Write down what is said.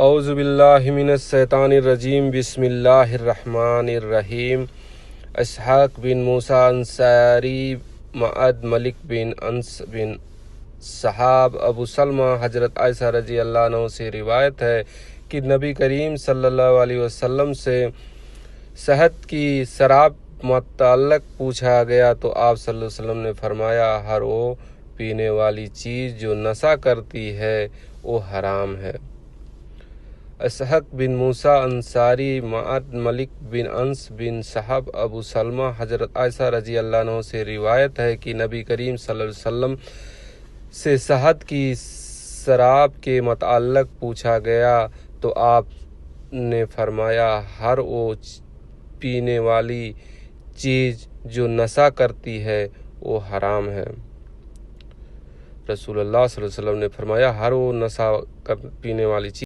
اعوذ باللہ من الشیطان الرجیم بسم اللہ الرحمن الرحیم۔ اسحاق بن موسیٰ انصاری معد ملک بن انس بن صحاب ابو سلمہ حضرت عائشہ رضی اللہ عنہ سے روایت ہے کہ نبی کریم صلی اللہ علیہ وسلم سے صحت کی شراب متعلق پوچھا گیا تو آپ صلی اللہ علیہ وسلم نے فرمایا، ہر وہ پینے والی چیز جو نشہ کرتی ہے وہ حرام ہے۔ اسحاق بن موسیٰ انصاری معد ملک بن انس بن صحاب ابو سلمہ حضرت عائشہ رضی اللہ عنہ سے روایت ہے کہ نبی کریم صلی اللہ علیہ وسلم سے صحت کی شراب کے متعلق پوچھا گیا تو آپ نے فرمایا، ہر وہ پینے والی چیز جو نشہ کرتی ہے وہ حرام ہے۔ رسول اللہ صلی اللہ علیہ وسلم نے فرمایا، ہر وہ نشہ پینے والی چیز